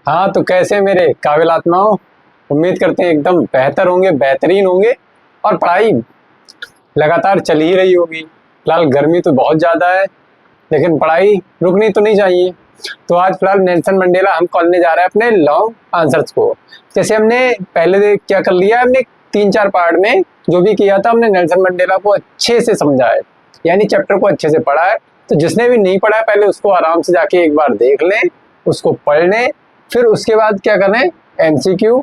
हाँ, तो कैसे मेरे काबिल आत्माओं, उम्मीद करते हैं एकदम बेहतर होंगे, बेहतरीन होंगे। और पढ़ाई लगातार चल ही रही होगी। फिलहाल गर्मी तो बहुत ज़्यादा है, लेकिन पढ़ाई रुकनी तो नहीं चाहिए। तो आज फिलहाल नेल्सन मंडेला हम खोलने जा रहे हैं अपने लॉन्ग आंसर्स को। जैसे हमने पहले क्या कर लिया, हमने 3-4 पार्ट में जो भी किया था, हमने नेल्सन मंडेला को अच्छे से समझा है, यानी चैप्टर को अच्छे से पढ़ा है। तो जिसने भी नहीं पढ़ा है, पहले उसको आराम से जाके एक बार देख लें, उसको पढ़ लें, फिर उसके बाद क्या करें, एमसीक्यू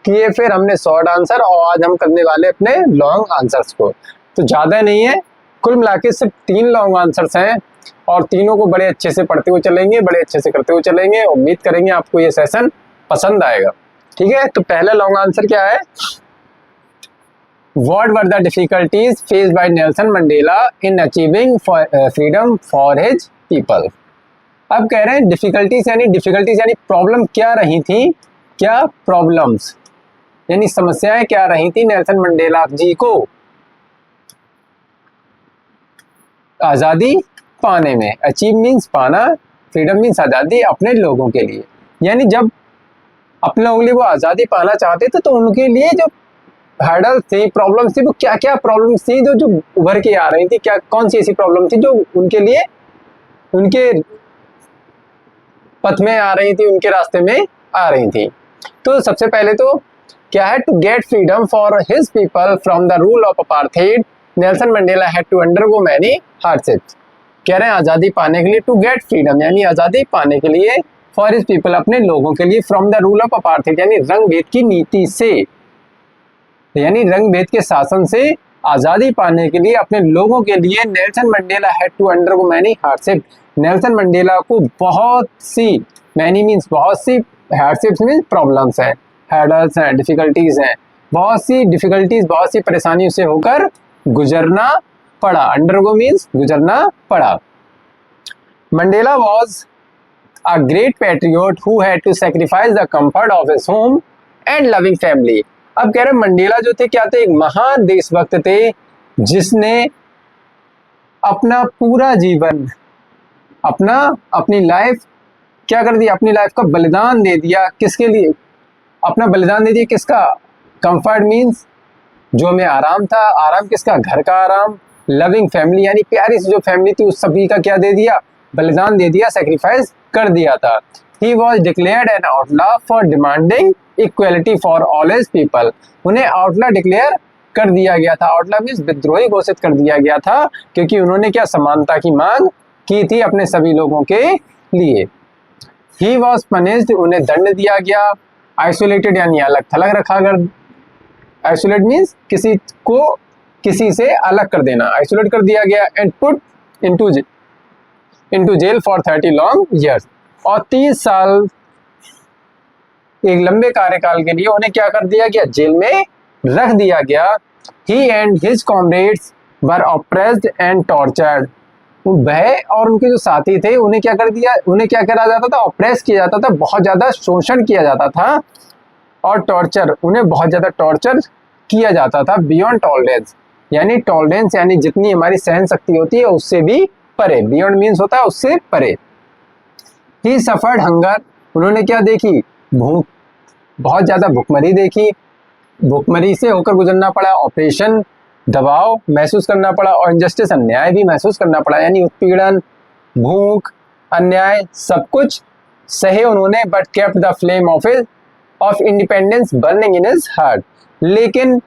किए, फिर हमने शॉर्ट आंसर, और आज हम करने वाले अपने लॉन्ग आंसर्स को। तो ज़्यादा नहीं है, कुल मिला के सिर्फ 3 लॉन्ग आंसर्स हैं, और तीनों को बड़े अच्छे से पढ़ते हुए चलेंगे, बड़े अच्छे से करते हुए चलेंगे। उम्मीद करेंगे आपको ये सेशन पसंद आएगा। ठीक है, तो पहला लॉन्ग आंसर क्या है, What were the difficulties faced by Nelson Mandela in achieving freedom for his people? अब कह रहे हैं डिफिकल्टीज यानी प्रॉब्लम क्या रही थी, क्या प्रॉब्लम्स यानी समस्याएं क्या रही थी नेल्सन मंडेला जी को आज़ादी पाने में। अचीव मीन्स पाना, फ्रीडम मीन्स आज़ादी अपने लोगों के लिए। यानी जब अपने लोगों के लिए वो आज़ादी पाना चाहते थे, तो उनके लिए जो हर्डल थी, प्रॉब्लम्स थी, वो क्या क्या प्रॉब्लम्स थी जो उभर के आ रही थी, क्या कौन सी ऐसी प्रॉब्लम थी जो उनके लिए उनके पथ में आ रही थी, उनके रास्ते में आ रही थी। तो सबसे पहले तो क्या है, to get freedom for his people from the rule of apartheid Nelson Mandela had to undergo many hardships. कह रहे हैं आज़ादी पाने के लिए, टू गेट फ्रीडम यानी आज़ादी पाने के लिए, फॉर हिज पीपल अपने लोगों के लिए, from the rule of apartheid यानी रंग भेद की नीति से, यानी रंग भेद के शासन से आज़ादी पाने के लिए अपने लोगों के लिए Nelson Mandela had to undergo many hardship. Nelson Mandela को बहुत सी, मैनी मीन्स बहुत सी, हार्डशिप्स मीन्स प्रॉब्लम्स हैं, हर्डल्स हैं, डिफिकल्टीज हैं, बहुत सी डिफिकल्टीज, बहुत सी परेशानियों से होकर गुजरना पड़ा। अंडरगो मीन्स गुजरना पड़ा। Mandela was a great patriot who had to sacrifice the comfort of his home and loving family. अब कह रहे मंडेला जो थे क्या थे, एक महान देशभक्त थे, जिसने अपना पूरा जीवन, अपनी लाइफ क्या कर दिया, अपनी लाइफ का बलिदान दे दिया। किसके लिए अपना बलिदान दे दिया, किसका, कंफर्ट मीन्स जो में आराम था, आराम किसका, घर का आराम, लविंग फैमिली यानी प्यारी सी जो फैमिली थी उस सभी का क्या दे दिया, बलिदान दे दिया, सेक्रीफाइस कर दिया था। He was declared an outlaw for demanding equality for all his people. उन्हें आउटलॉ डिक्लेयर कर दिया गया था, आउटलॉ मीन्स विद्रोही घोषित कर दिया गया था, क्योंकि उन्होंने क्या, समानता की मांग की थी अपने सभी लोगों के लिए। ही वॉज पनिश्ड, उन्हें दंड दिया गया। आइसोलेटेड यानी अलग थलग रखा कर, आइसोलेट मीन्स किसी को किसी से अलग कर देना, आइसोलेट कर दिया गया। And put into jail for 30 long years, और 30 साल एक लंबे कार्यकाल के लिए उन्हें क्या कर दिया गया, जेल में रख दिया गया। He and his comrades were oppressed and tortured. वह और उनके जो साथी थे उन्हें क्या कर दिया, उन्हें क्या करा जाता था, ऑप्रेस किया जाता था, बहुत ज्यादा शोषण किया जाता था, और टॉर्चर, उन्हें बहुत ज्यादा टॉर्चर किया जाता था, बियॉन्ड टॉलरेंस यानी टॉलरेंस यानी जितनी हमारी सहन शक्ति होती है उससे भी परे, बियॉन्ड मीन्स होता है उससे परे। ही सफर्ड हंगर, उन्होंने क्या देखी, भूख, बहुत ज्यादा भूखमरी देखी, भूखमरी से होकर गुजरना पड़ा, ऑपरेशन, दबाव महसूस करना पड़ा, और इनजस्टिस अन्याय भी महसूस करना पड़ा, यानी उत्पीड़न, भूख, अन्याय सब कुछ सहे उन्होंने। But kept the flame of independence burning in his heart, लेकिन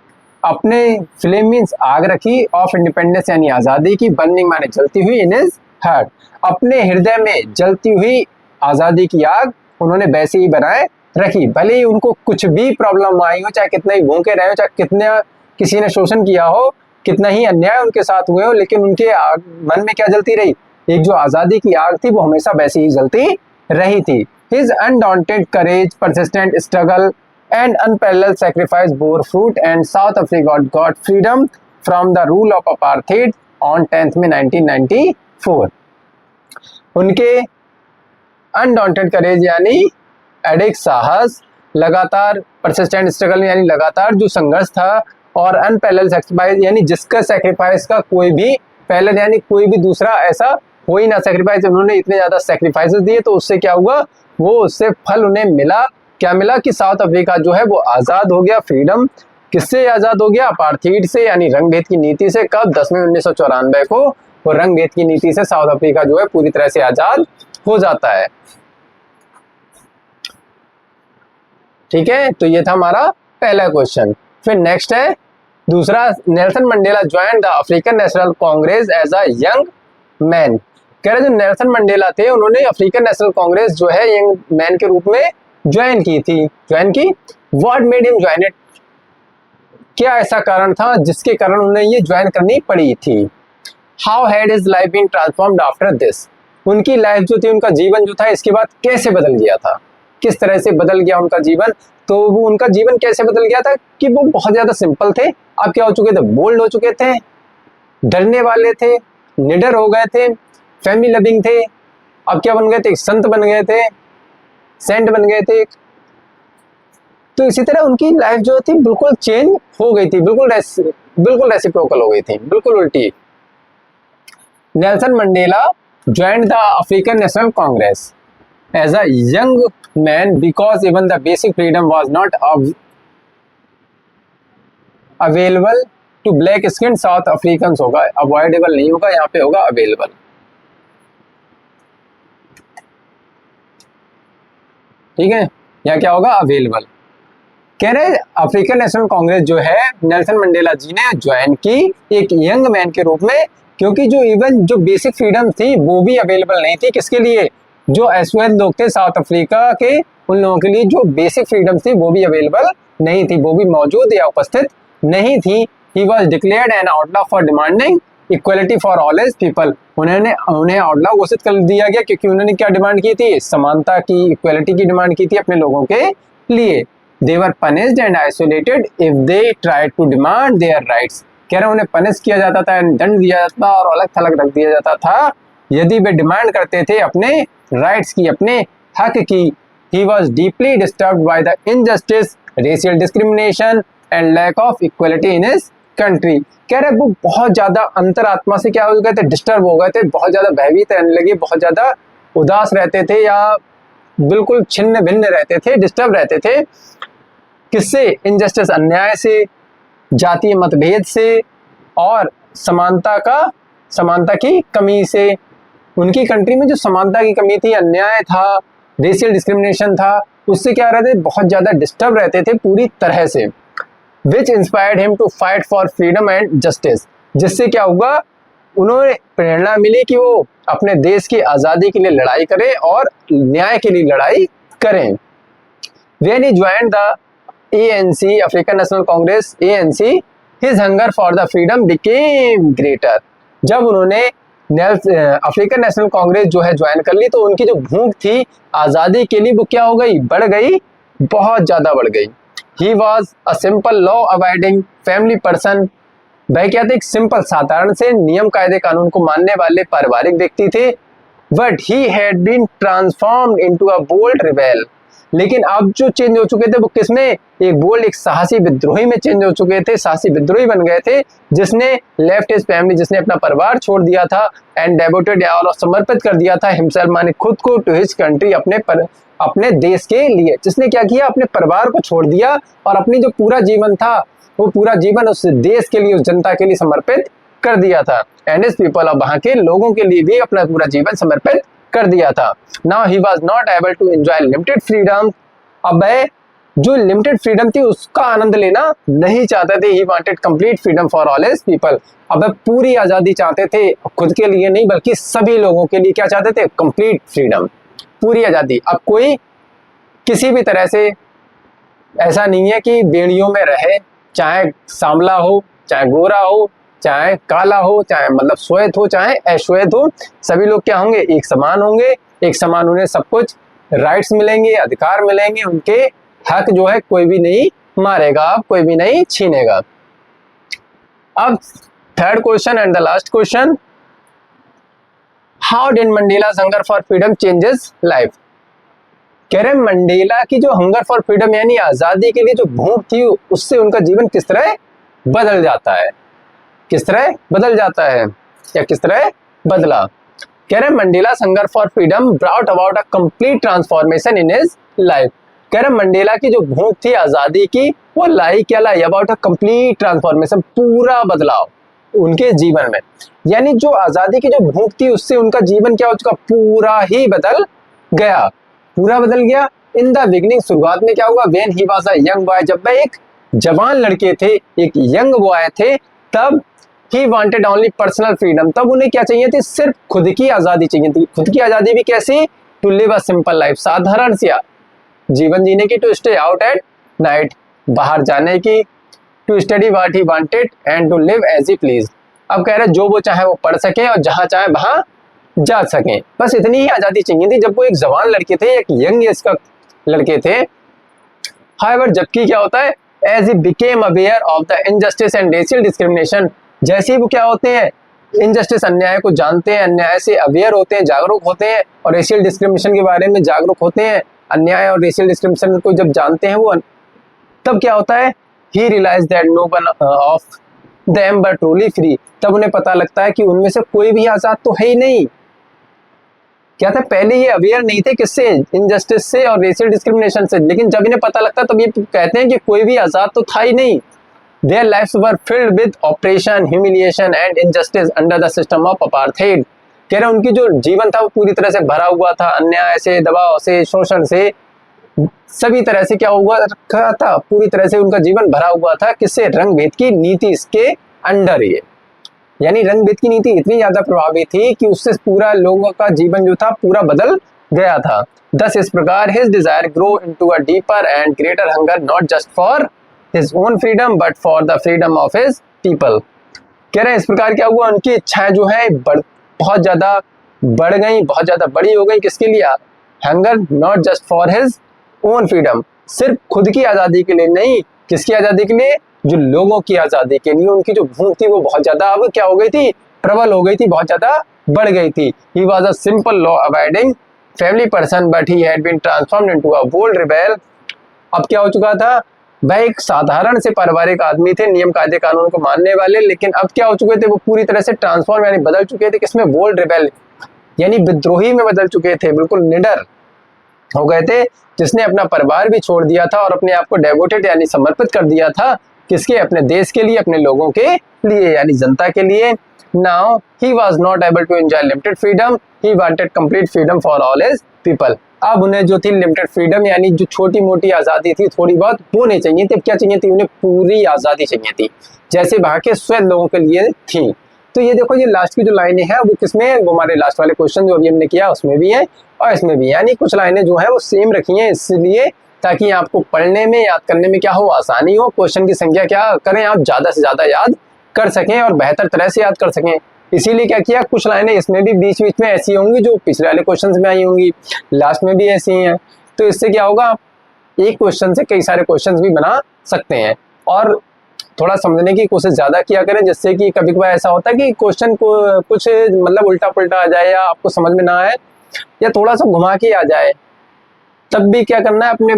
अपने फ्लेम मीन्स आग रखी, ऑफ इंडिपेंडेंस यानी आज़ादी की, बर्निंग माने जलती हुई, इन हिज हार्ट अपने हृदय में जलती हुई आज़ादी की आग उन्होंने वैसे ही बनाए रखी। भले ही उनको कुछ भी प्रॉब्लम आई हो, चाहे कितना ही भूखे रहे हो, चाहे कितना किसी ने शोषण किया हो, कितना ही अन्याय उनके साथ हुए हो, लेकिन उनके मन में क्या जलती रही, एक जो आज़ादी की आग थी वो हमेशा वैसे ही जलती रही थी। His undaunted courage, persistent struggle and unparalleled sacrifice bore fruit, and South Africa got freedom from the rule of apartheid on 10th May 1994। उनके अनडाउंटेड करेज यानी अडिग साहस, लगातार persistent struggle यानी लगातार जो संघर्ष था, और अनपैरेलल्ड सैक्रिफाइस यानी जिसका सैक्रिफाइस का कोई भी पैरेलल यानी कोई भी दूसरा ऐसा हो ही ना सैक्रिफाइस, उन्होंने इतने ज्यादा सैक्रिफाइसेस दिए, तो उससे क्या हुआ, वो उससे फल उन्हें मिला। क्या मिला कि साउथ अफ्रीका जो है वो आज़ाद हो गया, फ्रीडम। किससे आज़ाद हो गया? अपार्थीड से, यानी रंग भेद की नीति से। कब? 10 मई 1994 को वो रंग भेद की नीति से साउथ अफ्रीका जो है पूरी तरह से आज़ाद हो जाता है। ठीक है, तो ये था हमारा पहला क्वेश्चन। फिर नेक्स्ट है दूसरा, Nelson Mandela join the African National Congress as a young man. कह रहे जो नेल्सन मंडेला थे उन्होंने अफ्रीकन नेशनल कांग्रेस जो है यंग मैन के रूप में ज्वाइन की थी। ज्वाइन की, what made him join it? क्या ऐसा कारण था जिसके कारण उन्हें ये ज्वाइन करनी पड़ी थी? How had his life been transformed after this? उनकी लाइफ जो थी, उनका जीवन जो था इसके बाद कैसे बदल गया था? किस तरह से बदल गया उनका जीवन? तो वो उनका जीवन कैसे बदल गया था कि वो बहुत ज्यादा सिंपल थे, अब क्या हो चुके थे? बोल्ड हो चुके थे, डरने वाले थे, निडर हो गए थे, फैमिली लविंग थे। अब क्या बन गए थे? संत बन गए थे, सेंट बन गए थे। तो इसी तरह उनकी लाइफ जो थी बिल्कुल चेंज हो गई थी, बिल्कुल रेसिप्रोकल हो गई थी, बिल्कुल उल्टी। Nelson Mandela joined the African National Congress as a young man because even the basic freedom was not available to black skin South African. होगा, अवॉइडेबल नहीं होगा, यहाँ पे होगा अवेलेबल। ठीक है, यहाँ क्या होगा? अवेलेबल। कह रहे अफ्रीकन नेशनल कांग्रेस जो है नेल्सन मंडेला जी ने ज्वाइन की एक यंग मैन के रूप में, क्योंकि जो इवन जो बेसिक फ्रीडम थी वो भी अवेलेबल नहीं थी। किसके लिए? जो अश्वेत लोग थे साउथ अफ्रीका के, उन लोगों के लिए जो बेसिक फ्रीडम थी वो भी अवेलेबल नहीं थी, वो भी मौजूद या उपस्थित नहीं थी। He was declared an outlaw for demanding equality for all as people. उन्हें आउटलॉ घोषित कर दिया गया क्योंकि उन्होंने क्या डिमांड की थी? समानता की, इक्वलिटी की डिमांड की थी अपने लोगों के लिए। They were punished and isolated if they tried to demand their rights। कह रहे उन्हें पनिश किया जाता था, दंड दिया जाता था और अलग थलग रख दिया जाता था यदि वे डिमांड करते थे अपने राइट्स की, अपने हक की। He was deeply disturbed by the injustice, racial discrimination and lack of equality in his country। कह रहे वो बहुत ज्यादा अंतरात्मा से क्या हो गए थे? डिस्टर्ब हो गए थे, बहुत ज्यादा भयभीत रहने लगे, बहुत ज्यादा उदास रहते थे या बिल्कुल छिन्न भिन्न रहते थे, डिस्टर्ब रहते थे। किससे? इनजस्टिस, अन्याय से, जातीय मतभेद से और समानता की कमी से। उनकी कंट्री में जो समानता की कमी थी, अन्याय था, रेशियल डिस्क्रिमिनेशन था, उससे क्या रहते थे? बहुत ज्यादा डिस्टर्ब रहते थे पूरी तरह से। Which inspired him to fight for freedom and justice. जिससे क्या हुआ? उन्होंने प्रेरणा मिली कि वो अपने देश की आज़ादी के लिए लड़ाई करें और न्याय के लिए लड़ाई करें। When he joined the ANC, African National Congress, ANC, his hunger for the freedom became greater। जब उन्होंने अफ्रीकन नेशनल कांग्रेस जो है ज्वाइन कर ली तो उनकी जो भूख थी आज़ादी के लिए वो क्या हो गई? बढ़ गई, बहुत ज़्यादा बढ़ गई। He was a simple law abiding family person। भाई क्या थे? एक सिंपल, साधारण से नियम कायदे कानून को मानने वाले पारिवारिक व्यक्ति थे। But he had been transformed into a bold rebel. लेकिन अब जो चेंज हो चुके थे वो किसमें? एक बोल्ड, एक साहसी विद्रोही में चेंज हो चुके थे, साहसी विद्रोही बन गए थे, जिसने लेफ्ट हिज फैमिली, जिसने अपना परिवार छोड़ दिया था, एंड डेवोटेड और समर्पित कर दिया था हिमसेल्फ, माने खुद को, टू हिज कंट्री, अपने देश के लिए। जिसने क्या किया? अपने परिवार को छोड़ दिया और अपनी जो पूरा जीवन था वो पूरा जीवन उस देश के लिए, उस जनता के लिए समर्पित कर दिया था। एंड हिज पीपल, अब वहां के लोगों के लिए भी अपना पूरा जीवन समर्पित कर दिया था। Now he was not able to enjoy limited freedom. अब वह जो लिमिटेड फ्रीडम थी उसका आनंद लेना नहीं चाहते थे। ही wanted complete freedom for all his people. अब वह पूरी आजादी चाहते थे, खुद के लिए नहीं बल्कि सभी लोगों के लिए। क्या चाहते थे? कंप्लीट फ्रीडम, पूरी आजादी। अब कोई किसी भी तरह से ऐसा नहीं है कि बेड़ियों में रहे, चाहे सांवला हो, चाहे गोरा हो, चाहे काला हो, चाहे मतलब श्वेत हो, चाहे अश्वेत हो, सभी लोग क्या होंगे? एक समान होंगे, एक समान। उन्हें सब कुछ राइट्स मिलेंगे, अधिकार मिलेंगे, उनके हक जो है कोई भी नहीं मारेगा, कोई भी नहीं छीनेगा। अब third question and the last question, how did Mandela's hunger for freedom changes life. कह रहे मंडेला की जो हंगर फॉर फ्रीडम यानी आजादी के लिए जो भूख थी उससे उनका जीवन किस तरह बदल जाता है, किस तरह बदल जाता है या किस तरह बदला। कह रहे मंडेला's hunger for freedom brought about a complete transformation in his life। कह रहे मंडेला की जो भूख थी आजादी की वो लाई क्या लाई, अबाउट अ कंप्लीट ट्रांसफॉर्मेशन, पूरा बदलाव उनके जीवन में। यानी जो आजादी की जो भूख थी उससे उनका जीवन क्या हो चुका, पूरा ही बदल गया, पूरा बदल गया। इन द बिगिनिंग, शुरुआत में क्या हुआ, when he was a young boy, जब वह एक जवान लड़के थे, एक यंग बॉय थे, तब he wanted only personal freedom, तब उन्हें क्या चाहिए थी, सिर्फ खुद की आजादी चाहिए थी। खुद की आजादी भी कैसी, to live a simple life, साधारण सी जीवन जीने की, to stay out at night, बाहर जाने की, to study what he wanted and to live as he please. अब कह रहे जो वो चाहे वो पढ़ सके और जहां चाहे वहां जा सके, बस इतनी ही आजादी चाहिए थी जब वो एक जवान लड़के थे, एक यंग एज का लड़के थे। हाउएवर, जबकि क्या होता है, as he became aware of the injustice and racial discrimination, जैसे ही वो क्या होते हैं, इनजस्टिस, अन्याय को जानते हैं, अन्याय से अवेयर होते हैं, जागरूक होते हैं, और रेशियल डिस्क्रिमिनेशन के बारे में जागरूक होते हैं, अन्याय और रेशियल डिस्क्रिमिनेशन को जब जानते हैं वो, तब क्या होता है, he realise that no one of them were truly free, तब उन्हें पता लगता है कि उनमें से कोई भी आजाद तो है ही नहीं। क्या था, पहले ये अवेयर नहीं थे किससे, इनजस्टिस से और रेशियल डिस्क्रिमिनेशन से, लेकिन जब इन्हें पता लगता है तब ये कहते हैं कि कोई भी आजाद तो था ही नहीं। Their lives were filled with oppression, humiliation and injustice under the system of apartheid। कह रहे उनकी जो जीवन था वो पूरी तरह से भरा हुआ था अन्याय से, दबाव से, शोषण से, सभी तरह से क्या हुआ रखा था, पूरी तरह से उनका जीवन भरा हुआ था किससे, रंग भेद की नीति इसके अंडर। ये यानी रंग भेद की नीति इतनी ज्यादा प्रभावी थी कि उससे पूरा लोगों का जीवन जो था पूरा बदल गया था। दस इस प्रकार his Dzire grow into a deeper and greater hunger, not just for his own freedom but for the freedom of his people। कह रहे हैं इस प्रकार क्या हुआ, उनकी इच्छाएं जो है बहुत ज्यादा बढ़ गई, बहुत ज्यादा बड़ी हो गई, किसके लिए, hunger, not just for his own freedom, सिर्फ खुद की आजादी के लिए नहीं, किसकी आजादी के लिए, जो लोगों की आजादी के लिए। उनकी जो भूख थी वो बहुत ज्यादा अब क्या हो गई थी, प्रबल हो गई थी, बहुत ज्यादा बढ़ गई थी। He was a simple law abiding family person but he had been transformed into a bold rebel. अब क्या हो चुका था, वह एक साधारण से पारिवारिक आदमी थे, नियम कायदे कानून को मानने वाले, लेकिन अब क्या हो चुके थे, वो पूरी तरह से ट्रांसफॉर्म यानी बदल चुके थे, किसमें, बोल्ड रिबेल यानी विद्रोही में बदल चुके थे, बिल्कुल निडर हो गए थे, जिसने अपना परिवार भी छोड़ दिया था और अपने आप को डेवोटेड यानी समर्पित कर दिया था, किसके, अपने देश के लिए, अपने लोगों के लिए यानी जनता के लिए। Now he was not able to enjoy limited freedom, he wanted complete freedom for all his people. अब उन्हें जो थी लिमिटेड फ्रीडम यानी जो छोटी मोटी आजादी थी थोड़ी बहुत, वो नहीं चाहिए थी, क्या चाहिए थी, उन्हें पूरी आजादी चाहिए थी, जैसे वहां के स्वयं लोगों के लिए थी। तो ये देखो, ये लास्ट की जो लाइनें हैं वो किसमें है, वो हमारे लास्ट वाले क्वेश्चन जो अभी हमने किया उसमें भी है और इसमें भी, यानी कुछ लाइनें जो है वो सेम रखी हैं इसलिए ताकि आपको पढ़ने में, याद करने में क्या हो, आसानी हो, क्वेश्चन की संख्या क्या करें, आप ज्यादा से ज्यादा याद कर सकें और बेहतर तरह से याद कर सकें। इसीलिए क्या किया, कुछ लाइनें इसमें भी बीच बीच में ऐसी होंगी जो पिछले वाले क्वेश्चंस में आई होंगी, लास्ट में भी ऐसी हैं। तो इससे क्या होगा, एक क्वेश्चन से कई सारे क्वेश्चंस भी बना सकते हैं। और थोड़ा समझने की कोशिश ज्यादा किया करें, जिससे कि कभी कभार ऐसा होता है कि क्वेश्चन को कुछ मतलब उल्टा पुल्टा आ जाए या आपको समझ में ना आए या थोड़ा सा घुमा के आ जाए, तब भी क्या करना है, अपने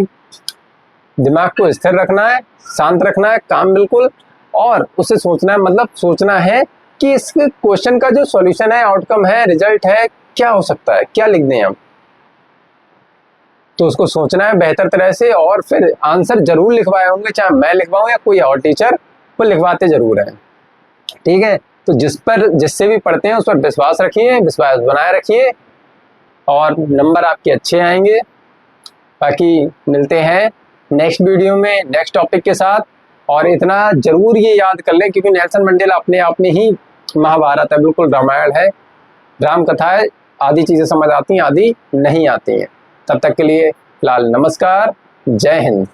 दिमाग को स्थिर रखना है, शांत रखना है, काम बिल्कुल, और उसे सोचना है, मतलब सोचना है कि इस क्वेश्चन का जो सॉल्यूशन है, आउटकम है, रिजल्ट है, क्या हो सकता है, क्या लिख दें हम, तो उसको सोचना है बेहतर तरह से और फिर आंसर जरूर लिखवाए होंगे, चाहे मैं लिखवाऊं या कोई और टीचर, वो लिखवाते जरूर हैं। ठीक है, तो जिससे भी पढ़ते हैं उस पर विश्वास रखिए, विश्वास बनाए रखिए और नंबर आपके अच्छे आएंगे। बाकी मिलते हैं नेक्स्ट वीडियो में नेक्स्ट टॉपिक के साथ। और इतना जरूर ये याद कर लें क्योंकि नेल्सन मंडेला अपने आप में ही महाभारत है, बिल्कुल रामायण है, राम कथा है, आधी चीजें समझ आती हैं, आधी नहीं आती हैं। तब तक के लिए फिलहाल नमस्कार, जय हिंद।